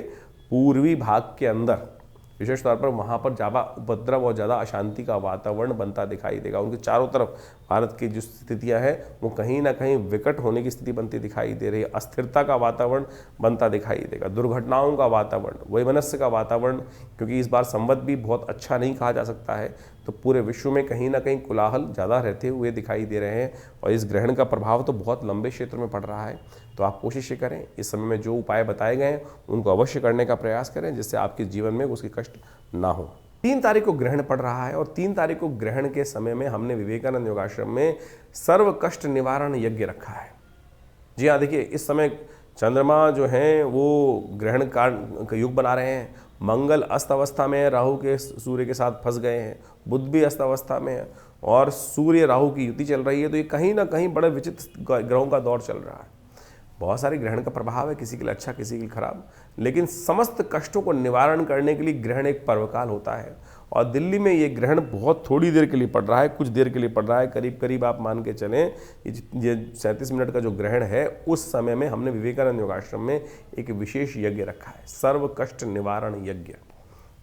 पूर्वी भाग के अंदर विशेष तौर पर वहाँ पर ज़्यादा उपद्रव और ज़्यादा अशांति का वातावरण बनता दिखाई देगा। उनके चारों तरफ भारत की जो स्थितियाँ हैं वो कहीं ना कहीं विकट होने की स्थिति बनती दिखाई दे रही है। अस्थिरता का वातावरण बनता दिखाई देगा, दुर्घटनाओं का वातावरण, वैमनस्य का वातावरण, क्योंकि इस बार संवत भी बहुत अच्छा नहीं कहा जा सकता है, तो पूरे विश्व में कहीं ना कहीं कोलाहल ज़्यादा रहते हुए दिखाई दे रहे हैं। और इस ग्रहण का प्रभाव तो बहुत लंबे क्षेत्र में पड़ रहा है। तो आप कोशिश करें इस समय में जो उपाय बताए गए हैं उनको अवश्य करने का प्रयास करें, जिससे आपके जीवन में उसके कष्ट ना हो। 3 तारीख को ग्रहण पड़ रहा है और 3 तारीख को ग्रहण के समय में हमने विवेकानंद योगाश्रम में सर्व कष्ट निवारण यज्ञ रखा है। जी हाँ, देखिए इस समय चंद्रमा जो हैं वो ग्रहण का युग बना रहे हैं। मंगल अस्त अवस्था में, राहु के सूर्य के साथ फंस गए हैं, बुध भी अस्त अवस्था में है और सूर्य राहु की युति चल रही है। तो ये कहीं ना कहीं बड़े विचित्र ग्रहों का दौर चल रहा है। बहुत सारे ग्रहण का प्रभाव है, किसी के लिए अच्छा, किसी के लिए खराब, लेकिन समस्त कष्टों को निवारण करने के लिए ग्रहण एक पर्वकाल होता है। और दिल्ली में ये ग्रहण बहुत थोड़ी देर के लिए पड़ रहा है, कुछ देर के लिए पड़ रहा है, करीब करीब आप मान के चलें ये 37 मिनट का जो ग्रहण है उस समय में हमने विवेकानंद योगाश्रम में एक विशेष यज्ञ रखा है, सर्व कष्ट निवारण यज्ञ।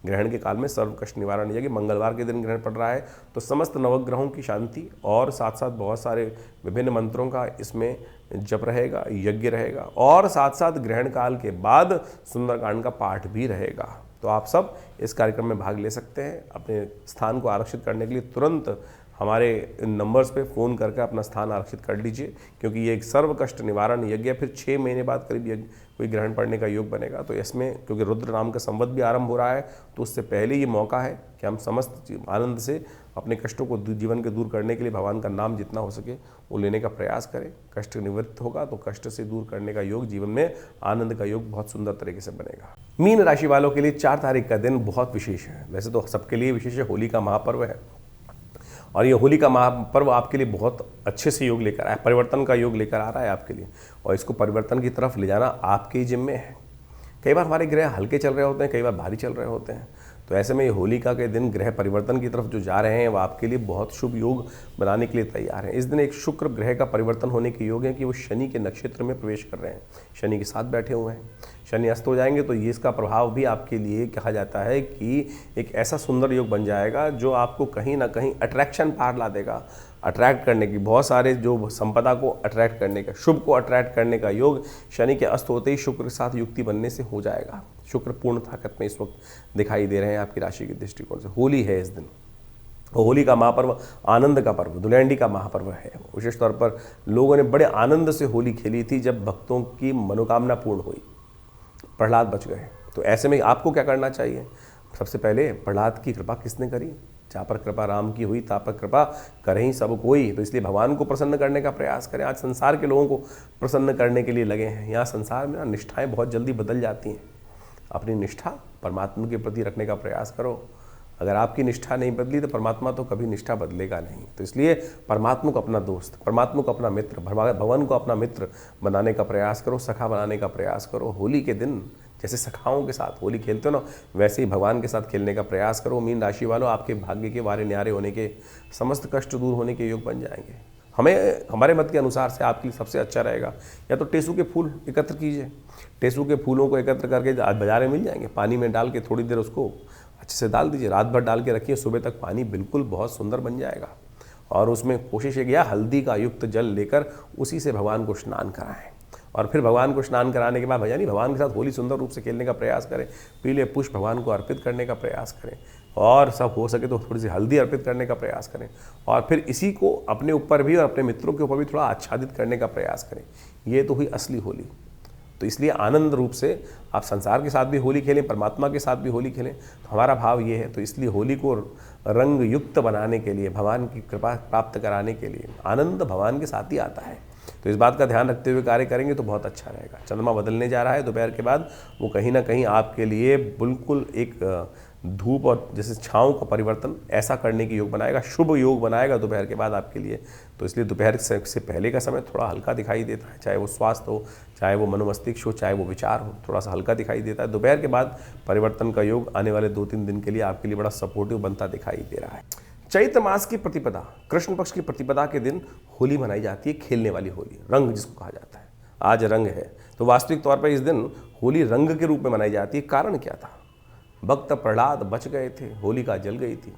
ग्रहण के काल में सर्व कष्ट निवारण यज्ञ, मंगलवार के दिन ग्रहण पड़ रहा है, तो समस्त नवग्रहों की शांति और साथ साथ बहुत सारे विभिन्न मंत्रों का इसमें जप रहेगा, यज्ञ रहेगा, और साथ साथ ग्रहण काल के बाद सुंदरकांड का पाठ भी रहेगा। तो आप सब इस कार्यक्रम में भाग ले सकते हैं। अपने स्थान को आरक्षित करने के लिए तुरंत हमारे नंबर्स पे फ़ोन करके अपना स्थान आरक्षित कर लीजिए, क्योंकि ये एक सर्व कष्ट निवारण यज्ञ है। फिर 6 महीने बाद करीब कोई ग्रहण पड़ने का योग बनेगा। तो इसमें क्योंकि रुद्र नाम का संवत भी आरंभ हो रहा है, तो उससे पहले ये मौका है कि हम समस्त आनंद से अपने कष्टों को जीवन के दूर करने के लिए भगवान का नाम जितना हो सके वो लेने का प्रयास करें। कष्ट निवृत्त होगा तो कष्ट से दूर करने का योग, जीवन में आनंद का योग बहुत सुंदर तरीके से बनेगा। मीन राशि वालों के लिए 4 तारीख का दिन बहुत विशेष है। वैसे तो सबके लिए विशेष है, होली का महापर्व है और ये होली का महापर्व आपके लिए बहुत अच्छे से योग लेकर आया, परिवर्तन का योग लेकर आ रहा है आपके लिए, और इसको परिवर्तन की तरफ ले जाना आपके ही जिम्मे है। कई बार हमारे ग्रह हल्के चल रहे होते हैं, कई बार भारी चल रहे होते हैं, तो ऐसे में ये होलिका के दिन ग्रह परिवर्तन की तरफ जो जा रहे हैं वो आपके लिए बहुत शुभ योग बनाने के लिए तैयार हैं। इस दिन एक शुक्र ग्रह का परिवर्तन होने के योग है कि वो शनि के नक्षत्र में प्रवेश कर रहे हैं, शनि के साथ बैठे हुए हैं। शनि अस्त हो जाएंगे तो ये इसका प्रभाव भी आपके लिए कहा जाता है कि एक ऐसा सुंदर योग बन जाएगा जो आपको कहीं ना कहीं अट्रैक्शन पार ला देगा। अट्रैक्ट करने की बहुत सारे जो संपदा को अट्रैक्ट करने का, शुभ को अट्रैक्ट करने का योग शनि के अस्त होते ही शुक्र के साथ युक्ति बनने से हो जाएगा। शुक्र पूर्ण ताकत में इस वक्त दिखाई दे रहे हैं आपकी राशि के दृष्टिकोण से। होली है इस दिन, होली का महापर्व आनंद का पर्व, धुलैंडी का महापर्व है। विशेष तौर पर लोगों ने बड़े आनंद से होली खेली थी जब भक्तों की मनोकामना पूर्ण हुई, प्रहलाद बच गए। तो ऐसे में आपको क्या करना चाहिए? सबसे पहले प्रहलाद की कृपा किसने करी? जहाँ पर कृपा राम की हुई ता पर कृपा करें सब कोई। तो इसलिए भगवान को प्रसन्न करने का प्रयास करें। आज संसार के लोगों को प्रसन्न करने के लिए लगे हैं। यहाँ संसार में ना निष्ठाएं बहुत जल्दी बदल जाती हैं। अपनी निष्ठा परमात्मा के प्रति रखने का प्रयास करो। अगर आपकी निष्ठा नहीं बदली तो परमात्मा तो कभी निष्ठा बदलेगा नहीं। तो इसलिए परमात्मा को अपना दोस्त, परमात्मा को अपना मित्र, भगवान को अपना मित्र बनाने का प्रयास करो, सखा बनाने का प्रयास करो। होली के दिन जैसे सखाओं के साथ होली खेलते हो ना, वैसे ही भगवान के साथ खेलने का प्रयास करो। मीन राशि वालों, आपके भाग्य के वारे न्यारे होने के, समस्त कष्ट दूर होने के योग बन जाएंगे। हमारे मत के अनुसार से आपके लिए सबसे अच्छा रहेगा या तो टेसू के फूल एकत्र कीजिए। टेसू के फूलों को एकत्र करके बाजार में मिल जाएंगे, पानी में डाल के थोड़ी देर उसको अच्छे से डाल दीजिए, रात भर डाल के रखिए, सुबह तक पानी बिल्कुल बहुत सुंदर बन जाएगा। और उसमें कोशिश है कि हल्दी का युक्त जल लेकर उसी से भगवान को स्नान कराएं। और फिर भगवान को स्नान कराने के बाद भगवान के साथ होली सुंदर रूप से खेलने का प्रयास करें। पीले पुष्प भगवान को अर्पित करने का प्रयास करें और सब हो सके तो थोड़ी सी हल्दी अर्पित करने का प्रयास करें। और फिर इसी को अपने ऊपर भी और अपने मित्रों के ऊपर भी थोड़ा आच्छादित करने का प्रयास करें। ये तो हुई असली होली। तो इसलिए आनंद रूप से आप संसार के साथ भी होली खेलें, परमात्मा के साथ भी होली खेलें। तो हमारा भाव ये है। तो इसलिए होली को रंग युक्त बनाने के लिए, भगवान की कृपा प्राप्त कराने के लिए, आनंद भगवान के साथ ही आता है। तो इस बात का ध्यान रखते हुए कार्य करेंगे तो बहुत अच्छा रहेगा। चंद्रमा बदलने जा रहा है दोपहर के बाद, वो कहीं ना कहीं आपके लिए बिल्कुल एक धूप और जैसे छाँव का परिवर्तन ऐसा करने की योग बनाएगा, शुभ योग बनाएगा दोपहर के बाद आपके लिए। तो इसलिए दोपहर से पहले का समय थोड़ा हल्का दिखाई देता है, चाहे वो स्वास्थ्य हो, चाहे वो मनोमस्तिष्क हो, चाहे वो विचार हो, थोड़ा सा हल्का दिखाई देता है। दोपहर के बाद परिवर्तन का योग आने वाले 2-3 दिन के लिए आपके लिए बड़ा सपोर्टिव बनता दिखाई दे रहा है। चैत्र मास की प्रतिपदा, कृष्ण पक्ष की प्रतिपदा के दिन होली मनाई जाती है, खेलने वाली होली, रंग जिसको कहा जाता है। आज रंग है तो वास्तविक तौर पर इस दिन होली रंग के रूप में मनाई जाती है। कारण क्या था? भक्त प्रहलाद बच गए थे, होलिका जल गई थी।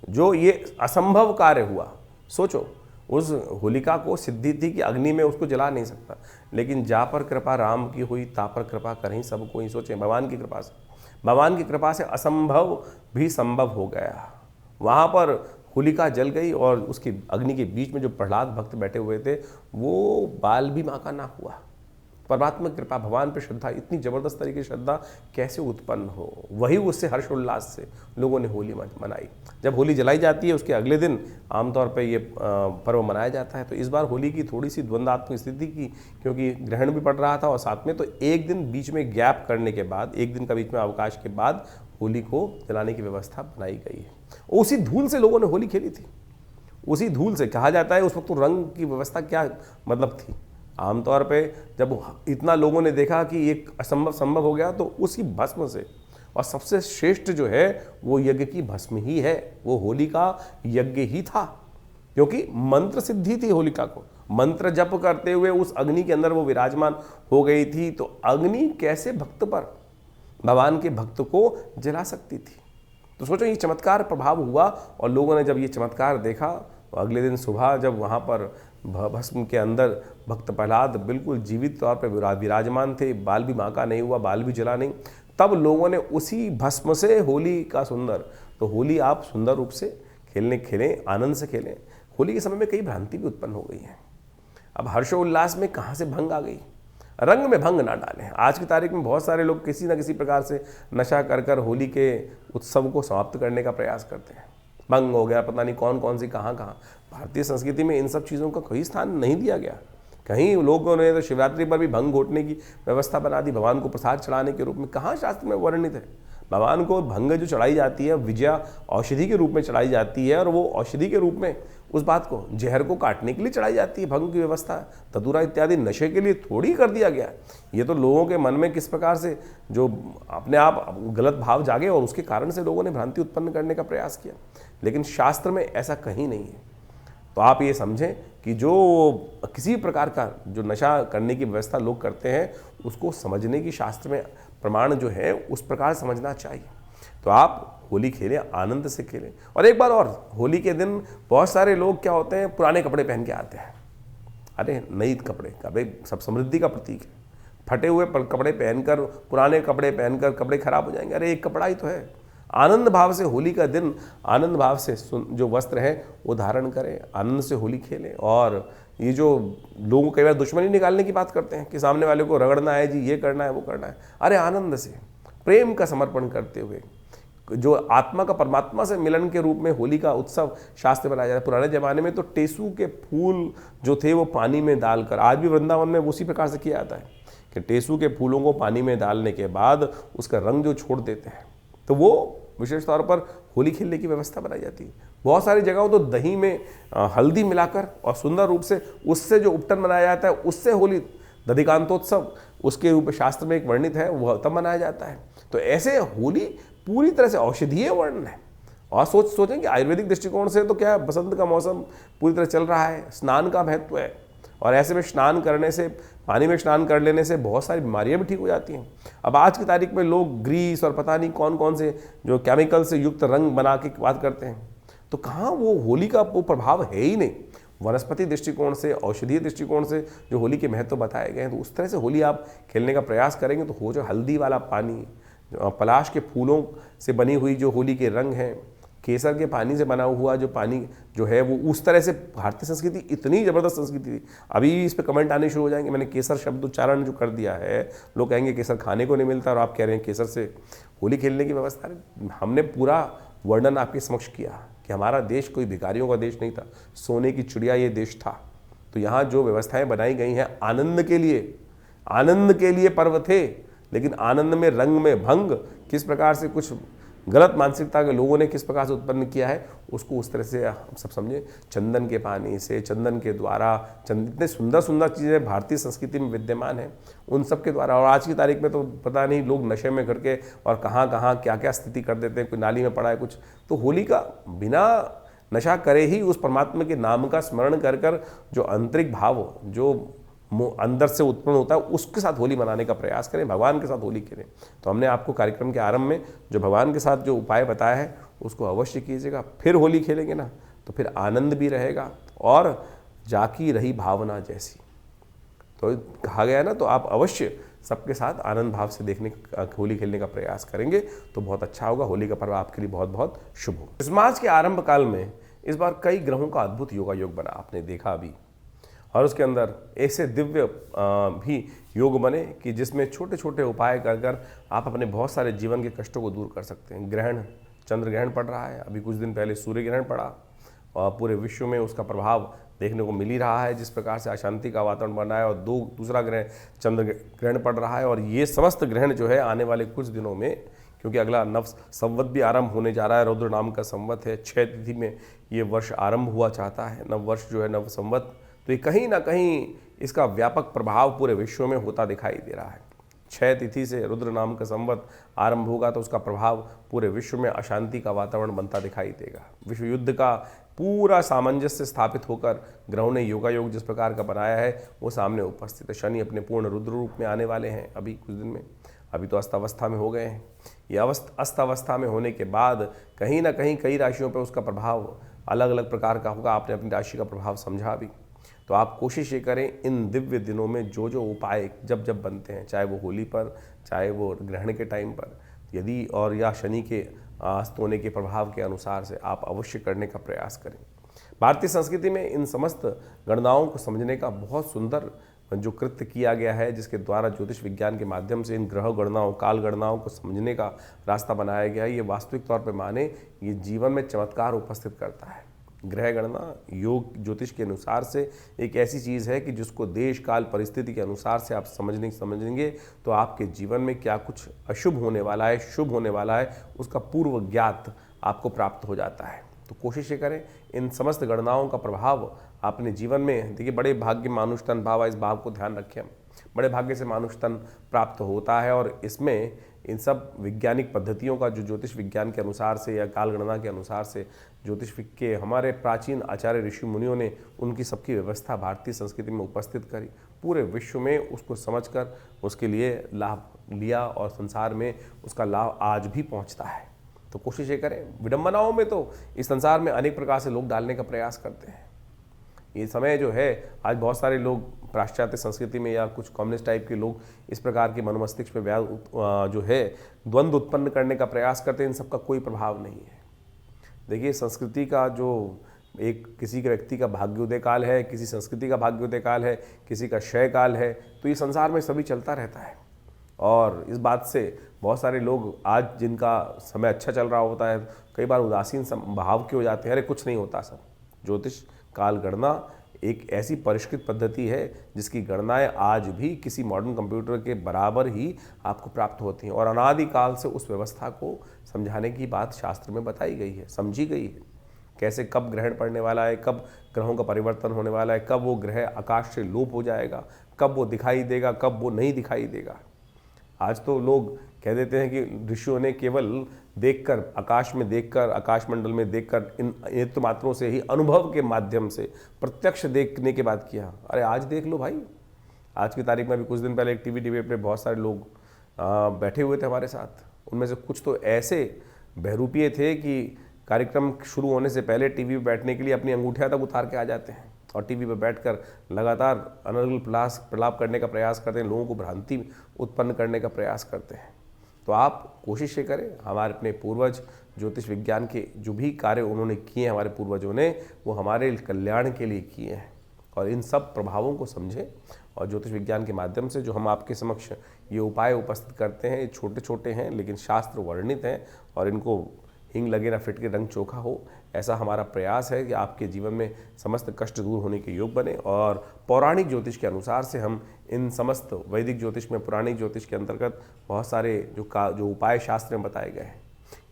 जो ये असंभव कार्य हुआ, सोचो, उस होलिका को सिद्धि थी कि अग्नि में उसको जला नहीं सकता, लेकिन जा पर कृपा राम की हुई ता पर कृपा करें सब कोई। सोचे भगवान की कृपा से असंभव भी संभव हो गया। वहाँ पर होलिका जल गई और उसकी अग्नि के बीच में जो प्रहलाद भक्त बैठे हुए थे वो बाल भी माँ का ना हुआ। परमात्मा की कृपा, भगवान पर श्रद्धा, इतनी जबरदस्त तरीके की श्रद्धा कैसे उत्पन्न हो, वही उससे हर्षोल्लास से लोगों ने होली मनाई। जब होली जलाई जाती है उसके अगले दिन आमतौर पर ये पर्व मनाया जाता है। तो इस बार होली की थोड़ी सी द्वंद्वात्मक स्थिति की, क्योंकि ग्रहण भी पड़ रहा था और साथ में तो एक दिन बीच में गैप करने के बाद, एक दिन का बीच में अवकाश के बाद होली को जलाने की व्यवस्था बनाई गई है। उसी धूल से लोगों ने होली खेली थी, उसी धूल से। कहा जाता है उस वक्त तो रंग की व्यवस्था क्या मतलब थी। आमतौर पे जब इतना लोगों ने देखा कि एक असंभव संभव हो गया तो उसी भस्म से, और सबसे श्रेष्ठ जो है वो यज्ञ की भस्म ही है, वो होली का यज्ञ ही था। क्योंकि मंत्र सिद्धि थी होलिका को, मंत्र जप करते हुए उस अग्नि के अंदर वो विराजमान हो गई थी। तो अग्नि कैसे भक्त पर, भगवान के भक्त को जला सकती थी। तो सोचो ये चमत्कार प्रभाव हुआ और लोगों ने जब ये चमत्कार देखा तो अगले दिन सुबह जब वहाँ पर भस्म के अंदर भक्त प्रहलाद बिल्कुल जीवित तौर पर विराजमान थे, बाल भी माँ का नहीं हुआ, बाल भी जला नहीं, तब लोगों ने उसी भस्म से होली का सुंदर, तो होली आप सुंदर रूप से खेलें, आनंद से खेलें। होली के समय में कई भ्रांति भी उत्पन्न हो गई है। अब हर्षोल्लास में कहाँ से भंग आ गई? रंग में भंग ना डालें। आज की तारीख में बहुत सारे लोग किसी न किसी प्रकार से नशा कर होली के उत्सव को समाप्त करने का प्रयास करते हैं। भंग हो गया, पता नहीं कौन सी कहाँ। भारतीय संस्कृति में इन सब चीज़ों का कोई स्थान नहीं दिया गया। कहीं लोगों ने तो शिवरात्रि पर भी भंग घोटने की व्यवस्था बना दी, भगवान को प्रसाद चढ़ाने के रूप में। कहाँ शास्त्र में वर्णित है? भगवान को भंग जो चढ़ाई जाती है विजया औषधि के रूप में चढ़ाई जाती है, और वो औषधि के रूप में उस बात को जहर को काटने के लिए चढ़ाई जाती है। भंग की व्यवस्था, धतूरा इत्यादि नशे के लिए थोड़ी कर दिया गया है। ये तो लोगों के मन में किस प्रकार से जो अपने आप गलत भाव जागे और उसके कारण से लोगों ने भ्रांति उत्पन्न करने का प्रयास किया, लेकिन शास्त्र में ऐसा कहीं नहीं है। तो आप ये समझें कि जो किसी प्रकार का जो नशा करने की व्यवस्था लोग करते हैं, उसको समझने की शास्त्र में प्रमाण जो है उस प्रकार समझना चाहिए। तो आप होली खेलें, आनंद से खेलें। और एक बार और, होली के दिन बहुत सारे लोग क्या होते हैं, पुराने कपड़े पहन के आते हैं। अरे नई कपड़े सब समृद्धि का प्रतीक है। फटे हुए कपड़े पहनकर, पुराने कपड़े पहनकर कपड़े खराब हो जाएंगे। अरे एक कपड़ा ही तो है। आनंद भाव से होली का दिन, आनंद भाव से जो वस्त्र हैं वो धारण करें, आनंद से होली खेलें। और ये जो लोग कई बार दुश्मनी निकालने की बात करते हैं कि सामने वाले को रगड़ना है जी, ये करना है, वो करना है। अरे आनंद से, प्रेम का समर्पण करते हुए, जो आत्मा का परमात्मा से मिलन के रूप में होली का उत्सव शास्त्र बनाया जाता है। पुराने जमाने में तो टेसू के फूल जो थे वो पानी में डालकर, आज भी वृंदावन में उसी प्रकार से किया जाता है कि टेसू के फूलों को पानी में डालने के बाद उसका रंग जो छोड़ देते हैं, तो वो विशेष तौर पर होली खेलने की व्यवस्था बनाई जाती है। बहुत सारी जगहों तो दही में हल्दी मिलाकर और सुंदर रूप से उससे जो उपटन बनाया जाता है, उससे होली, दधिकांतोत्सव उसके रूप में शास्त्र में एक वर्णित है, वह तब मनाया जाता है। तो ऐसे होली पूरी तरह से औषधीय वर्णन है। और सोचें कि आयुर्वेदिक दृष्टिकोण से तो क्या है, बसंत का मौसम पूरी तरह चल रहा है, स्नान का महत्व है। और ऐसे में स्नान करने से, पानी में स्नान कर लेने से बहुत सारी बीमारियां भी ठीक हो जाती हैं। अब आज की तारीख में लोग ग्रीस और पता नहीं कौन कौन से जो केमिकल से युक्त रंग बना के बात करते हैं, तो कहाँ वो होली का वो प्रभाव है ही नहीं। वनस्पति दृष्टिकोण से, औषधीय दृष्टिकोण से जो होली के महत्व बताए गए हैं, तो उस तरह से होली आप खेलने का प्रयास करेंगे तो हो जो हल्दी वाला पानी, पलाश के फूलों से बनी हुई जो होली के रंग हैं, केसर के पानी से बना हुआ जो पानी जो है, वो उस तरह से भारतीय संस्कृति इतनी ज़बरदस्त संस्कृति थी। अभी इस पे कमेंट आने शुरू हो जाएंगे, मैंने केसर शब्द उच्चारण जो कर दिया है, लोग कहेंगे केसर खाने को नहीं मिलता और आप कह रहे हैं केसर से होली खेलने की व्यवस्था। हमने पूरा वर्णन आपके समक्ष किया कि हमारा देश कोई भिखारियों का देश नहीं था, सोने की चिड़िया ये देश था। तो यहाँ जो व्यवस्थाएं बनाई गई हैं आनंद के लिए पर्व थे, लेकिन आनंद में रंग में भंग किस प्रकार से कुछ गलत मानसिकता के लोगों ने किस प्रकार से उत्पन्न किया है, उसको उस तरह से हम सब समझें। चंदन के पानी से, चंदन के द्वारा, इतने सुंदर सुंदर चीज़ें भारतीय संस्कृति में विद्यमान हैं, उन सब के द्वारा। और आज की तारीख में तो पता नहीं लोग नशे में करके और कहाँ कहाँ क्या क्या स्थिति कर देते हैं, कोई नाली में पड़ा है कुछ। तो होली का बिना नशा करे ही उस परमात्मा के नाम का स्मरण कर कर जो आंतरिक भाव जो अंदर से उत्पन्न होता है, उसके साथ होली मनाने का प्रयास करें, भगवान के साथ होली खेलें। तो हमने आपको कार्यक्रम के आरंभ में जो भगवान के साथ जो उपाय बताया है उसको अवश्य कीजिएगा। फिर होली खेलेंगे ना तो फिर आनंद भी रहेगा और जाकी रही भावना जैसी, तो कहा गया ना। तो आप अवश्य सबके साथ आनंद भाव से देखने होली खेलने का प्रयास करेंगे तो बहुत अच्छा होगा। होली का पर्व आपके लिए बहुत बहुत शुभ हो। इस मार्च के आरंभ काल में इस बार कई ग्रहों का अद्भुत योगायोग बना, आपने देखा अभी, और उसके अंदर ऐसे दिव्य भी योग बने कि जिसमें छोटे छोटे उपाय कर कर आप अपने बहुत सारे जीवन के कष्टों को दूर कर सकते हैं। ग्रहण, चंद्र ग्रहण पड़ रहा है, अभी कुछ दिन पहले सूर्य ग्रहण पड़ा और पूरे विश्व में उसका प्रभाव देखने को मिल ही रहा है। जिस प्रकार से अशांति का वातावरण बन रहा है और दूसरा ग्रहण चंद्र ग्रहण पड़ रहा है, और ये समस्त ग्रहण जो है आने वाले कुछ दिनों में, क्योंकि अगला नव संवत भी आरंभ होने जा रहा है, रुद्र नाम का संवत है, 6 तिथि में ये वर्ष आरंभ हुआ चाहता है, नव वर्ष जो है नव संवत। तो ये कहीं ना कहीं इसका व्यापक प्रभाव पूरे विश्व में होता दिखाई दे रहा है। 6 तिथि से रुद्र नाम का संवत आरंभ होगा तो उसका प्रभाव पूरे विश्व में अशांति का वातावरण बनता दिखाई देगा। विश्व युद्ध का पूरा सामंजस्य स्थापित होकर ग्रहों ने योगायोग जिस प्रकार का बनाया है वो सामने उपस्थित है। शनि अपने पूर्ण रुद्र रूप में आने वाले हैं अभी कुछ दिन में, अभी तो अस्थावस्था में हो गए हैं। ये अस्थावस्था में होने के बाद कहीं ना कहीं कई राशियों पर उसका प्रभाव अलग अलग प्रकार का होगा। आपने अपनी राशि का प्रभाव समझा भी, तो आप कोशिश ये करें इन दिव्य दिनों में जो जो उपाय जब जब बनते हैं, चाहे वो होली पर, चाहे वो ग्रहण के टाइम पर, यदि और या शनि के अस्त होने के प्रभाव के अनुसार से आप अवश्य करने का प्रयास करें। भारतीय संस्कृति में इन समस्त गणनाओं को समझने का बहुत सुंदर जो कृत्य किया गया है, जिसके द्वारा ज्योतिष विज्ञान के माध्यम से इन ग्रह गणनाओं, काल गणनाओं को समझने का रास्ता बनाया गया है। ये वास्तविक तौर पर माने ये जीवन में चमत्कार उपस्थित करता है। ग्रह गणना योग ज्योतिष के अनुसार से एक ऐसी चीज़ है कि जिसको देश काल परिस्थिति के अनुसार से आप समझेंगे तो आपके जीवन में क्या कुछ अशुभ होने वाला है, शुभ होने वाला है, उसका पूर्व ज्ञात आपको प्राप्त हो जाता है। तो कोशिश ये करें इन समस्त गणनाओं का प्रभाव अपने जीवन में, देखिए बड़े भाग्य मानुष तन भावा, इस भाव को ध्यान रखें हम। बड़े भाग्य से मानुष तन प्राप्त होता है और इसमें इन सब वैज्ञानिक पद्धतियों का जो ज्योतिष विज्ञान के अनुसार से या काल गणना के अनुसार से ज्योतिष के हमारे प्राचीन आचार्य ऋषि मुनियों ने उनकी सबकी व्यवस्था भारतीय संस्कृति में उपस्थित करी, पूरे विश्व में उसको समझकर उसके लिए लाभ लिया और संसार में उसका लाभ आज भी पहुंचता है। तो कोशिश ये करें, विडंबनाओं में तो इस संसार में अनेक प्रकार से लोग डालने का प्रयास करते हैं। ये समय जो है, आज बहुत सारे लोग पाश्चात्य संस्कृति में या कुछ कम्युनिस्ट टाइप के लोग इस प्रकार के मनोमस्तिष्क में जो है द्वंद्व उत्पन्न करने का प्रयास करते हैं। इन सबका कोई प्रभाव नहीं है। देखिए संस्कृति का जो एक किसी के व्यक्ति का भाग्योदय काल है, किसी संस्कृति का भाग्योदय काल है, किसी का क्षय काल है, तो ये संसार में सभी चलता रहता है। और इस बात से बहुत सारे लोग आज जिनका समय अच्छा चल रहा होता है, कई बार उदासीन भाव के हो जाते हैं, अरे कुछ नहीं होता। सब ज्योतिष काल गणना एक ऐसी परिष्कृत पद्धति है जिसकी गणनाएं आज भी किसी मॉडर्न कंप्यूटर के बराबर ही आपको प्राप्त होती हैं और अनादिकाल से उस व्यवस्था को समझाने की बात शास्त्र में बताई गई है, समझी गई है। कैसे कब ग्रहण पड़ने वाला है, कब ग्रहों का परिवर्तन होने वाला है, कब वो ग्रह आकाश से लोप हो जाएगा, कब वो दिखाई देगा, कब वो नहीं दिखाई देगा। आज तो लोग कह देते हैं कि ऋषियों ने केवल देखकर, आकाश में देखकर, आकाशमंडल में देखकर, इन नेत्र मात्रों से ही अनुभव के माध्यम से प्रत्यक्ष देखने के बाद किया। अरे आज देख लो भाई, आज की तारीख में भी कुछ दिन पहले एक टीवी डिबेट पे बहुत सारे लोग बैठे हुए थे हमारे साथ। उनमें से कुछ तो ऐसे बहरूपिये थे कि कार्यक्रम शुरू होने से पहले टीवी पे बैठने के लिए अपनी अंगूठियाँ तक उतार के आ जाते हैं और टीवी पर बैठकर लगातार अनर्गल प्रलाप करने का प्रयास करते हैं, लोगों को भ्रांति उत्पन्न करने का प्रयास करते हैं। तो आप कोशिश ये करें, हमारे अपने पूर्वज ज्योतिष विज्ञान के जो भी कार्य उन्होंने किए, हमारे पूर्वजों ने, वो हमारे कल्याण के लिए किए हैं। और इन सब प्रभावों को समझें और ज्योतिष विज्ञान के माध्यम से जो हम आपके समक्ष ये उपाय उपस्थित करते हैं, ये छोटे छोटे हैं लेकिन शास्त्र वर्णित हैं और इनको हिंग लगे ना फिट के रंग चोखा हो, ऐसा हमारा प्रयास है कि आपके जीवन में समस्त कष्ट दूर होने के योग बने। और पौराणिक ज्योतिष के अनुसार से हम इन समस्त वैदिक ज्योतिष में, पुराणिक ज्योतिष के अंतर्गत बहुत सारे जो उपाय शास्त्र में बताए गए हैं,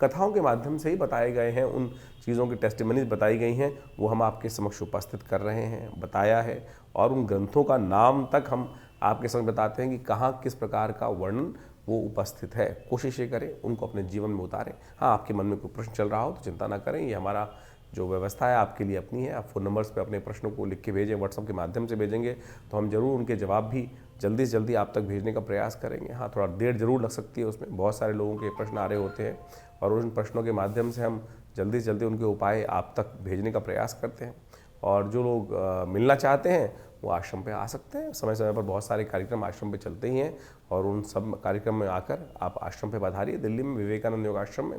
कथाओं के माध्यम से ही बताए गए हैं, उन चीज़ों की टेस्टिमनीज बताई गई हैं, वो हम आपके समक्ष उपस्थित कर रहे हैं, बताया है। और उन ग्रंथों का नाम तक हम आपके समक्ष बताते हैं कि कहाँ किस प्रकार का वर्णन वो उपस्थित है। कोशिश ये करें उनको अपने जीवन में उतारें। हाँ, आपके मन में कोई प्रश्न चल रहा हो तो चिंता ना करें, ये हमारा जो व्यवस्था है आपके लिए अपनी है। आप फ़ोन नंबर्स पे अपने प्रश्नों को लिख के भेजें, व्हाट्सएप के माध्यम से भेजेंगे तो हम जरूर उनके जवाब भी जल्दी से जल्दी आप तक भेजने का प्रयास करेंगे। हाँ, थोड़ा देर जरूर लग सकती है उसमें, बहुत सारे लोगों के प्रश्न आ रहे होते हैं और उन प्रश्नों के माध्यम से हम जल्दी से जल्दी उनके उपाय आप तक भेजने का प्रयास करते हैं। और जो लोग मिलना चाहते हैं वो आश्रम पे आ सकते हैं। समय समय पर बहुत सारे कार्यक्रम आश्रम पे चलते ही हैं और उन सब कार्यक्रम में आकर आप आश्रम पे पधारिए। दिल्ली में विवेकानंद योग आश्रम में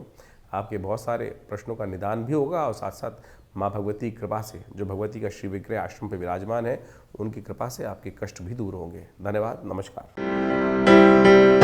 आपके बहुत सारे प्रश्नों का निदान भी होगा और साथ साथ माँ भगवती की कृपा से, जो भगवती का श्री विग्रह आश्रम पे विराजमान है, उनकी कृपा से आपके कष्ट भी दूर होंगे। धन्यवाद, नमस्कार।